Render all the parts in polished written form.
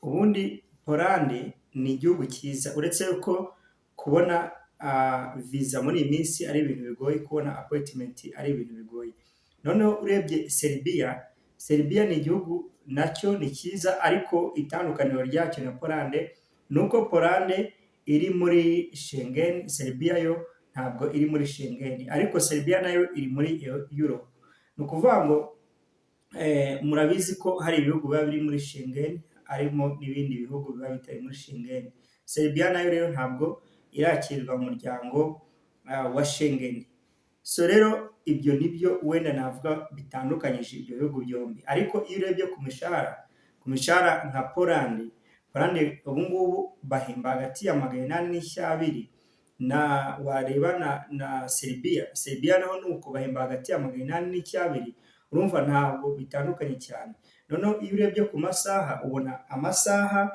ubundi Polande ni igihugu cyiza uretse ko kubona visa muri iyi minsi ari ibintu bigoye, kubona appointment ari ibintu bigoye. Noneho urebye Serbia ni igihugu nacyo ni cyiza, ariko itandukaniro ryacyo na Polande ni uko Polande iri muri Schengen, Serbia yo ntabwo iri muri Schengen, ariko Serbia nayo iri muri Europe. Ni ukuvuga ngo murabizi ko hari ibihugu biba biri muri Schengen harimo n'ibindi bihugu biba bitari muri Schengen. Serbia nayo rero ntabwo irakirwa mu muryango wa Schengen. So rero ibyo nibyo wenda navuga bitandukanyije ibyo bihugu byombi, ariko iyo urebye ku mishahara nka Polande ubu ngubu bahemba hagati ya 820 na wareba na Serbia naho nuko bahemba hagati ya 820. Urumva ntabwo bitandukanye cyane. Noneho iyo urebye ku masaha ubona amasaha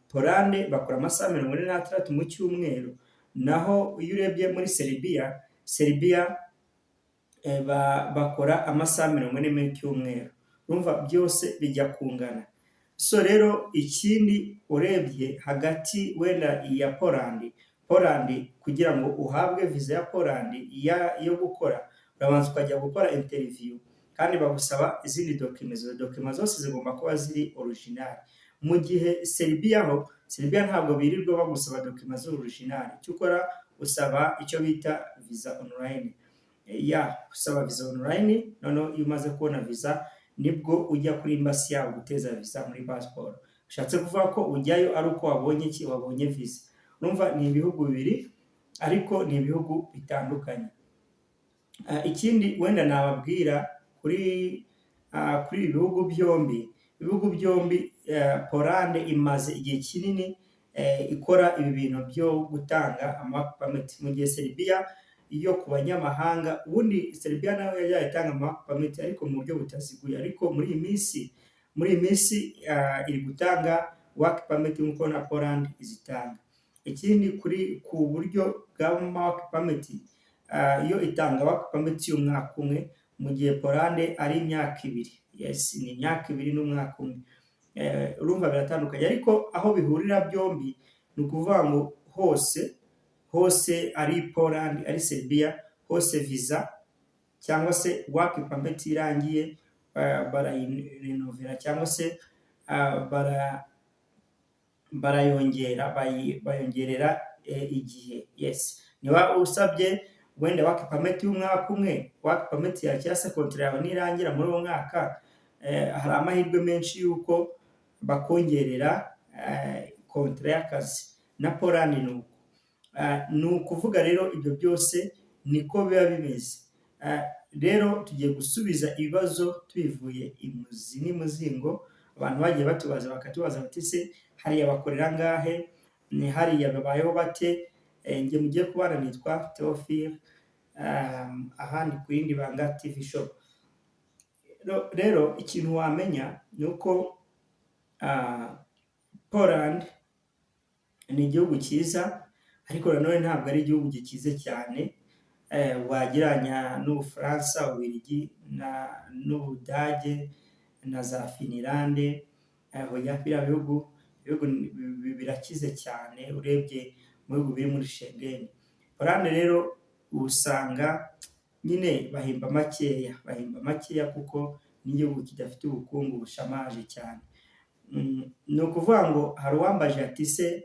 Polande bakora amasaha 46 mu cyumweru, naho iyo urebye muri Serbia bakora amasaha 40 mu cyumweru. Urumva byose bijya kungana. So rero ikindi urebye hagati wenda ya Polande kugira ngo uhabwe visa ya Polande yo gukora, urabanza ukajya gukora interview kandi bagusaba izindi documents zose zigomba kuba ziri original. Mu gihe Serbia ntabwo birirwa bagusaba documents original, cyo ukora usaba icyo bita visa online. Usaba visa online, noneho iyo umaze kubona visa nibwo ujya kuri embassy yabo guteza visa muri passport. Ushatse kuvuga ko ujyayo ari uko wabonye visa. Urumva ni ibihugu bibiri ariko ni ibihugu bitandukanye. Ikindi wenda nababwira kuri ibihugu byombi, Polande imaze igihe kinini ikora ibi bintu byo gutanga amapameti, mu gihe Serbia iyo ku banyamahanga, ubundi Serbia nayo yatanga amapameti ariko mu buryo butaziguye, ariko muri iyi minsi iri gutanga work permit nk'uko na Polande izitanga. Ikindi ku buryo bwa work permit, iyo itanga work permit y'umwaka umwe, mu gihe Polande ari imyaka 2. Yes, ni imyaka 2 n'umwaka umwe. Urumva biratandukanye, ariko aho bihurira byombi ni ukuvuga ngo hose ari Polande ari Serbia, hose visa cyangwa se work permit irangiye barayirenovera cyangwa se bayongerera igihe. Yes, niba usabye wenda work permit y'umwaka umwe, work permit ya cyase kontra yawe nirangira muri uwo mwaka, hari amahirwe menshi yuko bakongerera kontra y'akazi. Na Polande ni ukuvuga rero ibyo byose niko biba bimeze. Rero tugiye gusubiza ibibazo tubivuye imuzi n'imuzingo. Abantu bagiye bakatubaza bati se hariya bakorera ngahe, ni hariya babayeho bate? Nge mugiye kubana nitwa Theophile, ahandi ku yindi banga TV show. Rero ikintu wamenya ni uko Polande ni igihugu cyiza, ariko nanone ntabwo ari igihugu gikize cyane wageranya n'Ubufaransa, Ububiligi n'Ubudage na za Finlande. Biriya bihugu birakize cyane urebye mu bihugu biri muri Schengen. Polande rero usanga nyine bahemba makeya kuko n'igihugu kidafite ubukungu bushamaje cyane. Ni ukuvuga ngo hari uwambaje ati se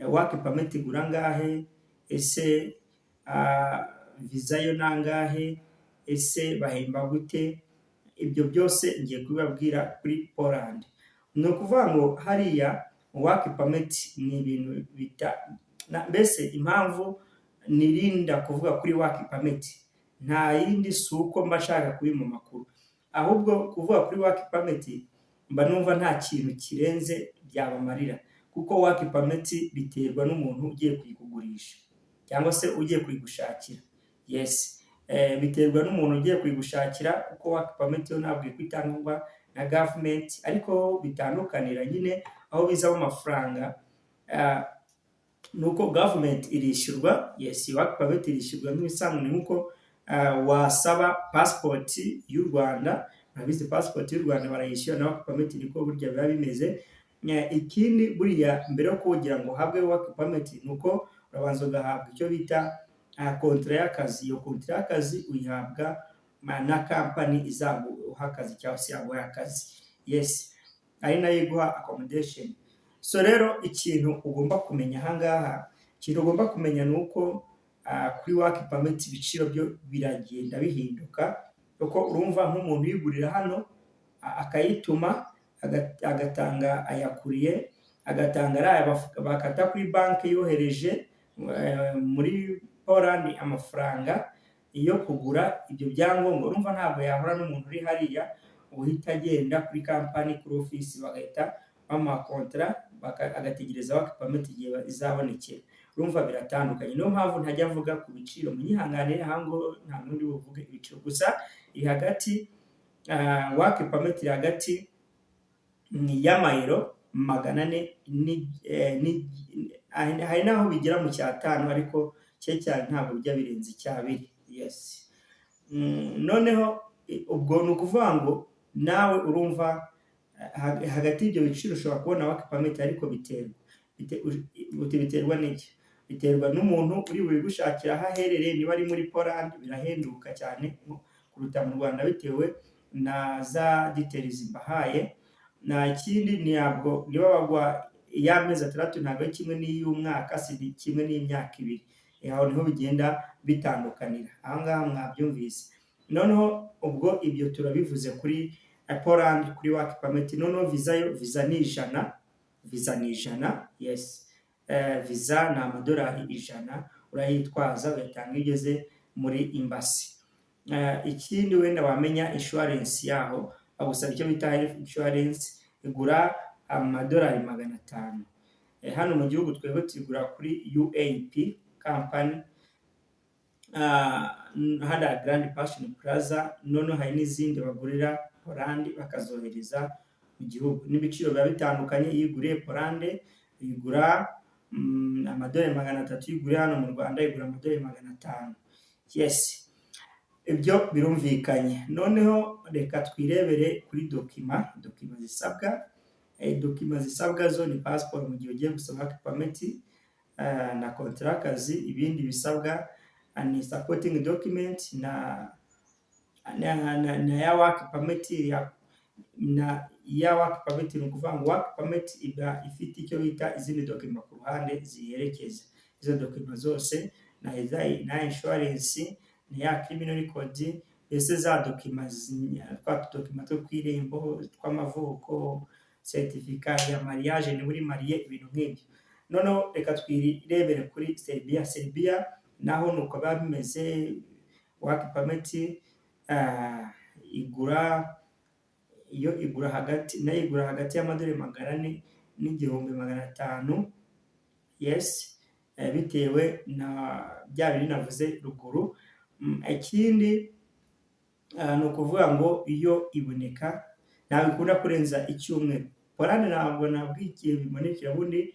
work permit igura ngahe, ese visa yo nangahe, ese bahemba gute? Ibyo byose ngiye kubibabwira kuri Polande. Ni ukuvuga ngo hariya work permit ni ibintu mbese impamvu nirinda kuvuga kuri work permit nta yindi suko mba nshaka kuri mu makuru, ahubwo kuvuga kuri work permit mba numva nta kintu kirenze byabamarira, kuko work permit biterwa n'umuntu ugiye kuyigurisha cyangwa se ugiye kuyigushakira. Yes, biterwa n'umuntu ugiye kuyigushakira, kuko work permit yo ntabwo kwitangwa na government, ariko bitandukanira nyine aho bizamo amafaranga. Nuko government irishyurwa. Yes, work permit irishyurwa nk'ibisanzwe, nuko wasaba passport y'u Rwanda, nabize passport y'u Rwanda barayishyura, na work permit niko burya biba bimeze. ikindi buriya mbere yo kugira ngo uhabwe work permit nuko urabanza ugahabwa icyo bita kontra y'akazi. Iyo kontra y'akazi uyihabwa na kampani izaguha akazi cyangwa se yaguha akazi, yes, ari nayo iguha accommodation. So rero ikintu ugomba kumenya ahangaha, ikintu ugomba kumenya ni uko kuri work permit ibiciro byo biragenda bihinduka, kuko urumva nk'umuntu uyigurira hano akayituma agatanga ayakuriye, agatanga ari bakata kuri banki yohereje muri Poland amafaranga yo kugura ibyo byangombwa. Urumva ntabwo yahura n'umuntu uri hariya, uhita agenda kuri kampani kuri ofisi bagahita bamuha kontra agategereza work permit igihe izabonekera. Urumva biratandukanye, niyo mpamvu ntajya mvuga ku biciro, munyihanganire ahango nta n'undi buvuge ibiciro, gusa iri hagati work permit iri hagati y'amayero 400 hari naho bigera mu cyatanu, ariko cyane ntabwo bijya birenze icyabiri, yes. Noneho ubwo ni ukuvuga ngo nawe urumva hagati y'ibyo biciro ushobora kubona work permit, ariko biterwa n'iki? Biterwa n'umuntu uri bubigushakira aho aherereye. Niba ari muri Poland birahenduka cyane kuruta mu Rwanda bitewe na za details mbahaye. Nta kindi ntabwo niba bagwa y'amezi 6 ntabwo ari kimwe n'iy'umwaka, si kimwe n'imyaka 2. Aho niho bigenda bitandukanira, ahangaha mwabyumvise. Noneho ubwo ibyo turabivuze kuri Poland kuri work permit. Noneho visa ni ijana, yes. Visa ni $100 urayitwaza ugatanga igeze muri embassy. Ikindi wenda wamenya insurance yaho, bagusaba icyo bita health insurance, igura $500. Hano mu gihugu twebwe tugura kuri UAP company, hada Grand Passion Plaza. Noneho hari n'izindi bagurira Poland bakazohereza mu gihugu, n'ibiciro biba bitandukanye. Yiguriye Poland igura $300, yiguriye hano mu Rwanda igura $500, yes. Ibyo birumvikanye. Noneho reka twirebere kuri dokima zisabwa. Dokima zisabwa zo ni passport mu gihe ugiye gusaba work permit na kontra y'akazi. Ibindi bisabwa ni supporting document na ya work permit ya work permit. Ni ukuvuga ngo work permit iba ifite icyo bita izindi dokima ku ruhande ziherekeza. Izo dokima zose na insurance, ni ya criminal record, ese za dokima dokima two kwirembo, tw'amavuko, certificate ya mariage ni buri mariye, ibintu nk'ibyo. Noneho reka twirebere kuri Serbia naho nuko biba bimeze. Work permit igura hagati $400 n'1,500, yes, bitewe na bya biri navuze ruguru. Ikindi ni ukuvuga ngo iyo iboneka ntabwo ikunda kurenza icyumweru. Poland ntabwo nabwikiye bibonekera, bundi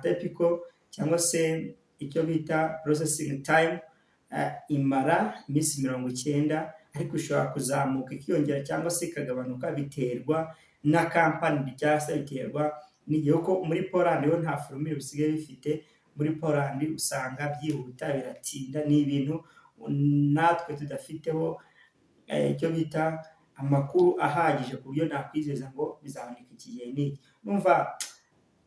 typical cyangwa se icyo bita processing time imara iminsi 90, ariko ushobora kuzamuka ikiyongera cyangwa se ikagabanuka biterwa na kampani cyangwa se biterwa n'igihe. Ko muri Poland yo nta formule bisigaye bifite. Muri Poland usanga byihuta, biratinda, ni ibintu natwe tudafiteho icyo bita amakuru ahagije ku buryo nakwizeza ngo bizaboneka igihe n'iki. Numva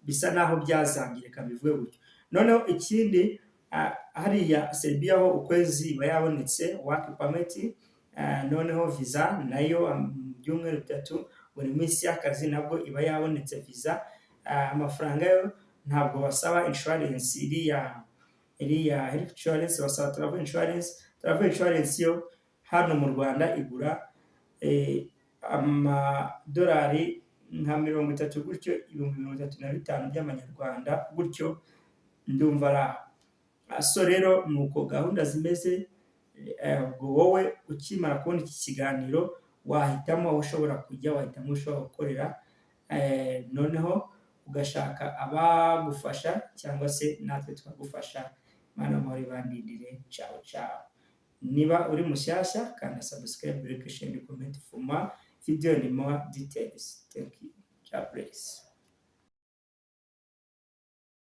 bisa naho byazangirika bivuye gutyo. Noneho ikindi hariya Serbia ho ukwezi iba yabonetse work permit. Noneho visa nayo mu byumweru 3 buri minsi y'akazi nabwo iba yabonetse visa. Amafaranga yo ntabwo basaba insurance iriya health insurance, basaba travel insurance. Travel insurance yo hano mu Rwanda igura $30 gutyo, $35 by'amanyarwanda gutyo, ndumva ara. So rero nuko gahunda zimeze. Ubwo wowe ukimara kubona iki kiganiro wahitamo aho ushobora kujya, wahitamo ushobora gukorera, noneho ugashaka abagufasha cyangwa se natwe tukagufasha. Mana muri bandindire. Ciao. Niba uri mushyashya kanda subscribe, like, share, comment for more video and more details. Thank you. God bless.